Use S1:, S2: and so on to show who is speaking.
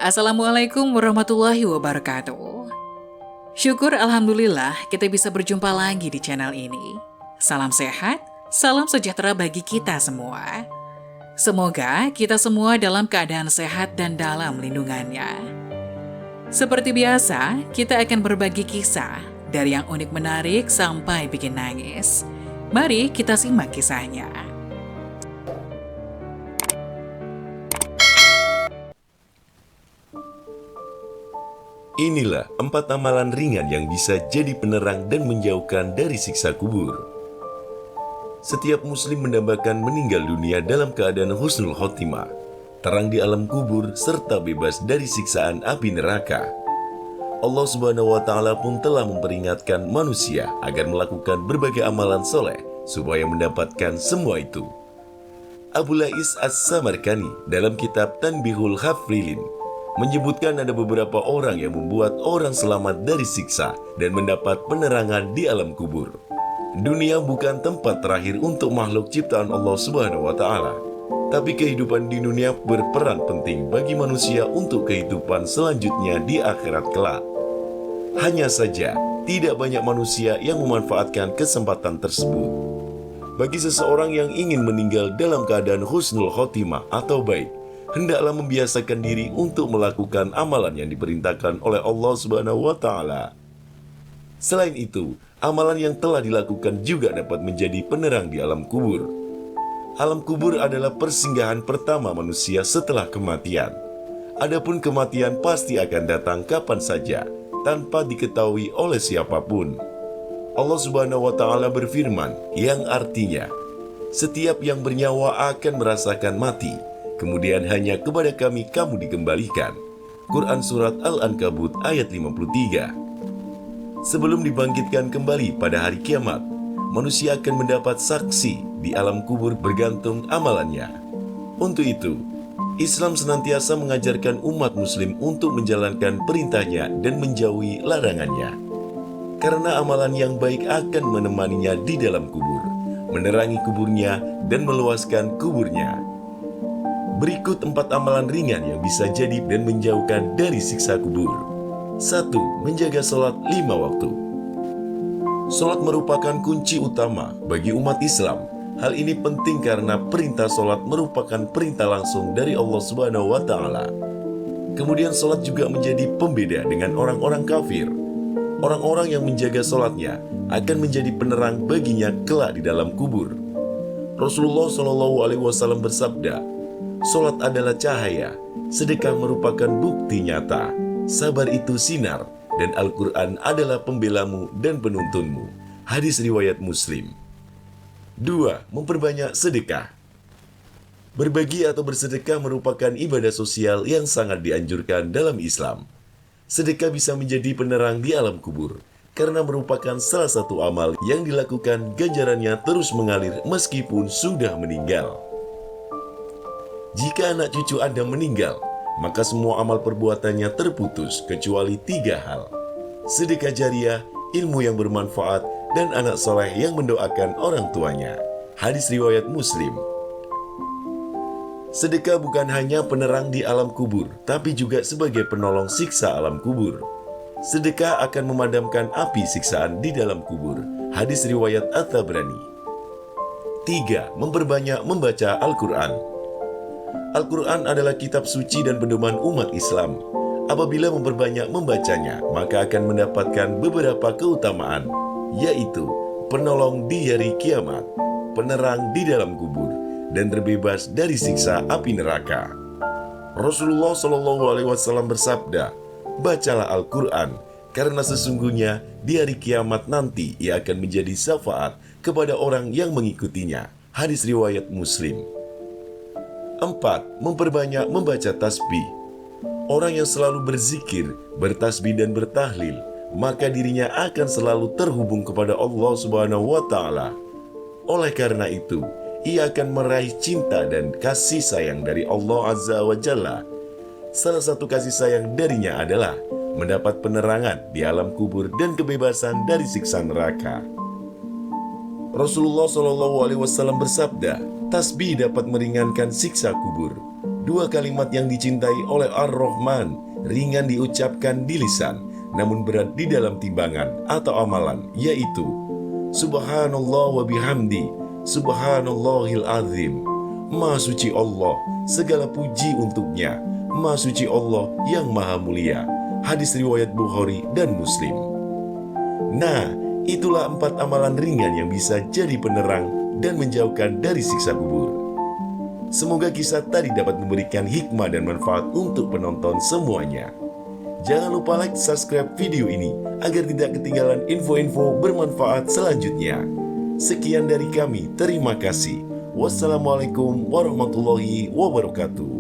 S1: Assalamualaikum warahmatullahi wabarakatuh. Syukur Alhamdulillah kita bisa berjumpa lagi di channel ini. Salam sehat, salam sejahtera bagi kita semua. Semoga kita semua dalam keadaan sehat dan dalam lindungannya. Seperti biasa, kita akan berbagi kisah dari yang unik menarik sampai bikin nangis. Mari kita simak kisahnya.
S2: Inilah 4 amalan ringan yang bisa jadi penerang dan menjauhkan dari siksa kubur. Setiap muslim mendambakan meninggal dunia dalam keadaan husnul khotimah, terang di alam kubur, serta bebas dari siksaan api neraka. Allah Subhanahu wa Ta'ala pun telah memperingatkan manusia agar melakukan berbagai amalan soleh supaya mendapatkan semua itu. Abu Lais As-Samarkani dalam kitab Tanbihul Hafrilin menyebutkan ada beberapa orang yang membuat orang selamat dari siksa dan mendapat penerangan di alam kubur. Dunia bukan tempat terakhir untuk makhluk ciptaan Allah Subhanahu wa Ta'ala, tapi kehidupan di dunia berperan penting bagi manusia untuk kehidupan selanjutnya di akhirat kelak. Hanya saja, tidak banyak manusia yang memanfaatkan kesempatan tersebut. Bagi seseorang yang ingin meninggal dalam keadaan husnul khotimah atau baik, hendaklah membiasakan diri untuk melakukan amalan yang diperintahkan oleh Allah Subhanahu wa Ta'ala. Selain itu, amalan yang telah dilakukan juga dapat menjadi penerang di alam kubur. Alam kubur adalah persinggahan pertama manusia setelah kematian. Adapun kematian pasti akan datang kapan saja, tanpa diketahui oleh siapapun. Allah Subhanahu wa Ta'ala berfirman, yang artinya, setiap yang bernyawa akan merasakan mati, kemudian hanya kepada kami kamu dikembalikan. Quran Surat Al-Ankabut ayat 53. Sebelum dibangkitkan kembali pada hari kiamat, manusia akan mendapat saksi di alam kubur bergantung amalannya. Untuk itu, Islam senantiasa mengajarkan umat muslim untuk menjalankan perintahnya dan menjauhi larangannya. Karena amalan yang baik akan menemaninya di dalam kubur, menerangi kuburnya dan meluaskan kuburnya. Berikut 4 amalan ringan yang bisa jadi dan menjauhkan dari siksa kubur. 1. Menjaga sholat 5 waktu. Sholat merupakan kunci utama bagi umat Islam. Hal ini penting karena perintah sholat merupakan perintah langsung dari Allah Subhanahu wa Ta'ala. Kemudian sholat juga menjadi pembeda dengan orang-orang kafir. Orang-orang yang menjaga sholatnya akan menjadi penerang baginya kelak di dalam kubur. Rasulullah SAW bersabda, "Sholat adalah cahaya, sedekah merupakan bukti nyata, sabar itu sinar, dan Al-Quran adalah pembelamu dan penuntunmu." Hadis riwayat Muslim. 2. Memperbanyak sedekah. Berbagi atau bersedekah merupakan ibadah sosial yang sangat dianjurkan dalam Islam. Sedekah bisa menjadi penerang di alam kubur, karena merupakan salah satu amal yang dilakukan ganjarannya terus mengalir meskipun sudah meninggal. Jika anak cucu Anda meninggal, maka semua amal perbuatannya terputus kecuali 3 hal. Sedekah jariah, ilmu yang bermanfaat, dan anak soleh yang mendoakan orang tuanya. Hadis riwayat Muslim. Sedekah bukan hanya penerang di alam kubur, tapi juga sebagai penolong siksa alam kubur. Sedekah akan memadamkan api siksaan di dalam kubur. Hadis riwayat At-Tabrani. 3. Memperbanyak membaca Al-Quran. Al-Quran adalah kitab suci dan pedoman umat Islam. Apabila memperbanyak membacanya, maka akan mendapatkan beberapa keutamaan, yaitu penolong di hari kiamat, penerang di dalam kubur, dan terbebas dari siksa api neraka. Rasulullah SAW bersabda, "Bacalah Al-Quran, karena sesungguhnya di hari kiamat nanti ia akan menjadi syafaat kepada orang yang mengikutinya." Hadis riwayat Muslim. 4. Memperbanyak membaca tasbih. Orang yang selalu berzikir, bertasbih dan bertahlil, maka dirinya akan selalu terhubung kepada Allah Subhanahu wa Ta'ala. Oleh karena itu, ia akan meraih cinta dan kasih sayang dari Allah Azza wa Jalla. Salah satu kasih sayang darinya adalah mendapat penerangan di alam kubur dan kebebasan dari siksa neraka. Rasulullah SAW bersabda, "Tasbih dapat meringankan siksa kubur. Dua kalimat yang dicintai oleh Ar-Rahman, ringan diucapkan di lisan, namun berat di dalam timbangan atau amalan, yaitu Subhanallah wa bihamdi, Subhanallahil azim. Maha suci Allah, segala puji untuknya. Maha suci Allah yang maha mulia. Hadis riwayat Bukhari dan Muslim. Nah, itulah 4 amalan ringan yang bisa jadi penerang dan menjauhkan dari siksa kubur. Semoga kisah tadi dapat memberikan hikmah dan manfaat untuk penonton semuanya. Jangan lupa like, subscribe video ini agar tidak ketinggalan info-info bermanfaat selanjutnya. Sekian dari kami, terima kasih. Wassalamualaikum warahmatullahi wabarakatuh.